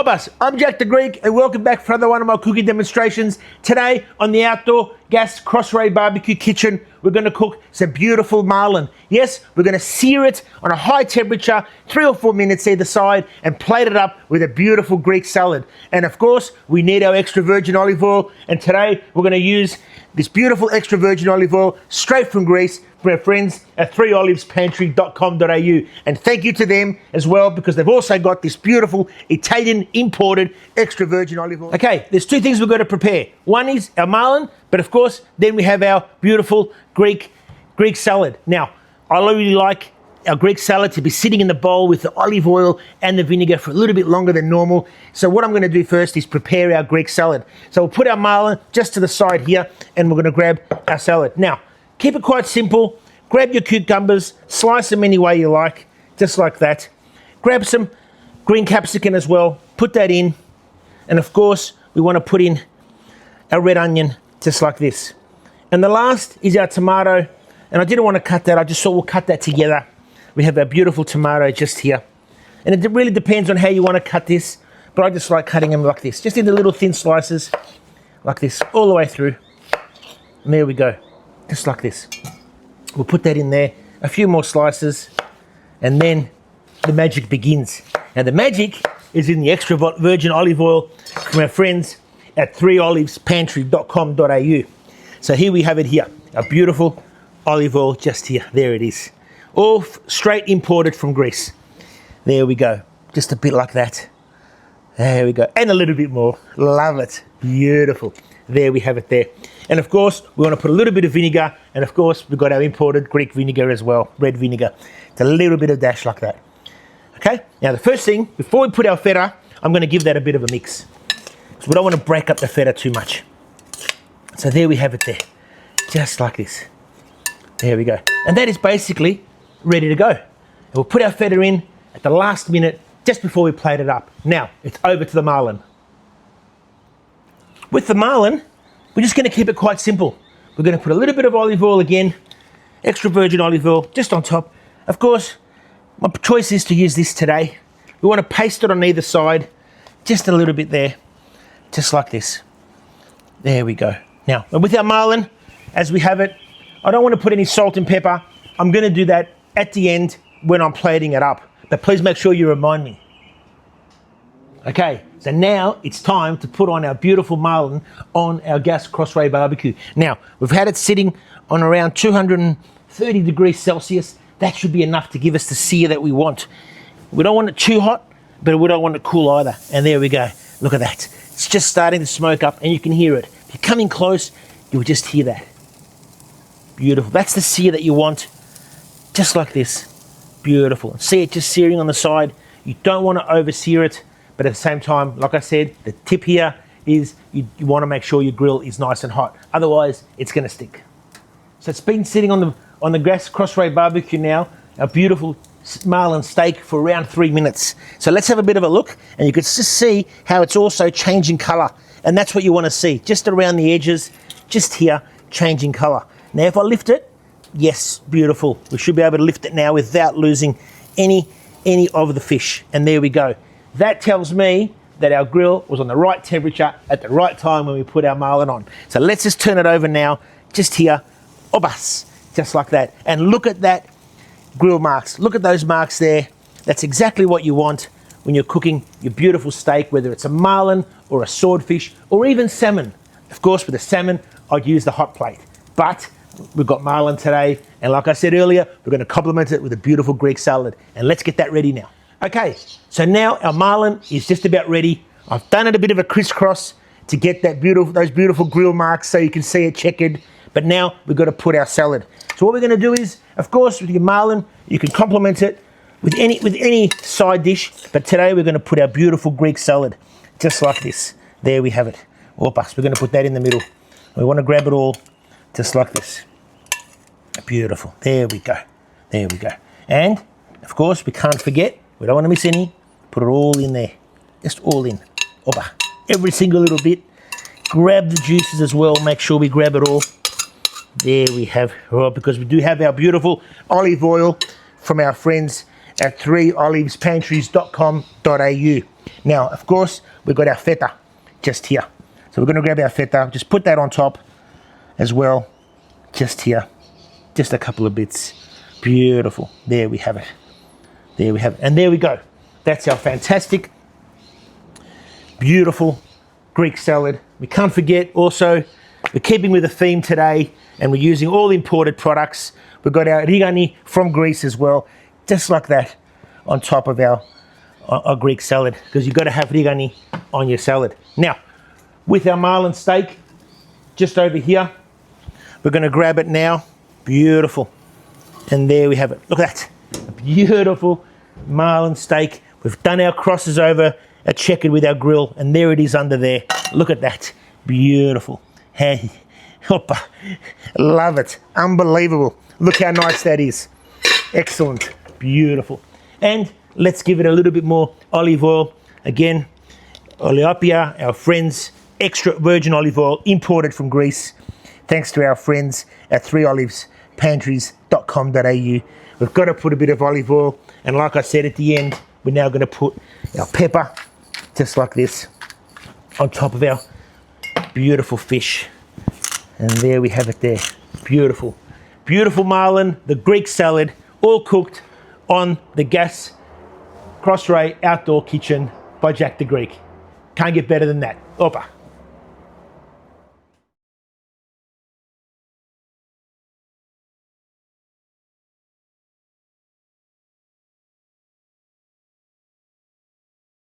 Obas, I'm Jack the Greek and welcome back for another one of my cooking demonstrations. Today on the outdoor gas Crossray BBQ kitchen, we're going to cook some beautiful marlin. Yes, we're going to sear it on a high temperature, 3 or 4 minutes either side, and plate it up with a beautiful Greek salad. And of course, we need our extra virgin olive oil, and today we're going to use this beautiful extra virgin olive oil straight from Greece from our friends at ThreeOlivesPantry.com.au. And thank you to them as well, because they've also got this beautiful Italian imported extra virgin olive oil. Okay, there's two things we're going to prepare. One is our marlin, but of course, then we have our beautiful Greek salad. Now, I really like our Greek salad to be sitting in the bowl with the olive oil and the vinegar for a little bit longer than normal. So what I'm going to do first is prepare our Greek salad. So we'll put our marlin just to the side here, and we're going to grab our salad. Now, keep it quite simple. Grab your cucumbers, slice them any way you like, just like that. Grab some green capsicum as well, put that in. And of course, we want to put in our red onion, just like this. And the last is our tomato. And I didn't want to cut that, I just thought we'll cut that together. We have our beautiful tomato just here. And it really depends on how you want to cut this, but I just like cutting them like this, just into little thin slices, like this, all the way through. And there we go, just like this. We'll put that in there, a few more slices, and then the magic begins. Now the magic is in the extra virgin olive oil from our friends at ThreeOlivesPantry.com.au. So here we have it here, our beautiful olive oil just here, there it is. All straight imported from Greece. There we go, just a bit like that. There we go, and a little bit more, love it, beautiful. There we have it there. And of course, we want to put a little bit of vinegar, and of course, we've got our imported Greek vinegar as well, red vinegar. It's a little bit of dash like that. Okay, now the first thing, before we put our feta, I'm going to give that a bit of a mix. So we don't want to break up the feta too much. So there we have it there, just like this. There we go. And that is basically ready to go. And we'll put our feta in at the last minute, just before we plate it up. Now, it's over to the marlin. With the marlin, we're just going to keep it quite simple. We're going to put a little bit of olive oil again, extra virgin olive oil, just on top. Of course, my choice is to use this today. We want to paste it on either side, just a little bit there, just like this. There we go. Now, and with our marlin, as we have it, I don't want to put any salt and pepper. I'm going to do that at the end when I'm plating it up. But please make sure you remind me. Okay, so now it's time to put on our beautiful marlin on our gas Crossray BBQ. Now, we've had it sitting on around 230 degrees Celsius. That should be enough to give us the sear that we want. We don't want it too hot, but we don't want it cool either. And there we go. Look at that. It's just starting to smoke up, and you can hear it. If you're coming close, you'll just hear that. Beautiful. That's the sear that you want, just like this. Beautiful. See it just searing on the side. You don't want to over sear it, but at the same time, like I said, the tip here is you want to make sure your grill is nice and hot. Otherwise, it's going to stick. So it's been sitting on the gas Crossray BBQ now, our beautiful Marlin steak, for around 3 minutes. So let's have a bit of a look, and you can just see how it's also changing color. And that's what you want to see, just around the edges, just here, changing color. Now, if I lift it, yes, beautiful. We should be able to lift it now without losing any of the fish. And there we go. That tells me that our grill was on the right temperature at the right time when we put our marlin on. So let's just turn it over now, just here, obas, just like that. And look at that grill marks. Look at those marks there. That's exactly what you want when you're cooking your beautiful steak, whether it's a marlin or a swordfish or even salmon. Of course, with the salmon, I'd use the hot plate. But we've got marlin today, and like I said earlier, we're going to complement it with a beautiful Greek salad. And let's get that ready now. Okay, so now our marlin is just about ready. I've done it a bit of a crisscross to get those beautiful grill marks so you can see it checkered. But now we've got to put our salad. So what we're going to do is, of course, with your marlin, you can complement it with any side dish. But today we're going to put our beautiful Greek salad, just like this. There we have it. Opas, we're going to put that in the middle. We want to grab it all, just like this. Beautiful. There we go. There we go. And, of course, we can't forget, we don't want to miss any, put it all in there. Just all in. Opa. Every single little bit. Grab the juices as well. Make sure we grab it all. There we have, well, because we do have our beautiful olive oil from our friends at ThreeOlivesPantries.com.au. Now, of course, we've got our feta just here. So we're gonna grab our feta, just put that on top as well, just here. Just a couple of bits. Beautiful. There we have it. There we have it. And there we go. That's our fantastic, beautiful Greek salad. We can't forget also, we're keeping with the theme today and we're using all imported products. We've got our rigani from Greece as well, just like that on top of our Greek salad, because you've got to have rigani on your salad. Now, with our Marlin steak, just over here, we're going to grab it now. Beautiful. And there we have it. Look at that. A beautiful Marlin steak. We've done our crosses over, checkered with our grill, and there it is under there. Look at that. Beautiful. Hey, hoppa. Love it. Unbelievable. Look how nice that is. Excellent. Beautiful. And let's give it a little bit more olive oil. Again, Oleopia, our friends, extra virgin olive oil imported from Greece. Thanks to our friends at ThreeOlivesPantries.com.au. We've got to put a bit of olive oil. And like I said at the end, we're now going to put our pepper, just like this, on top of our beautiful fish. And there we have it there. Beautiful. Beautiful marlin, the Greek salad, all cooked on the gas Crossray outdoor kitchen by Jack the Greek. Can't get better than that. Opa.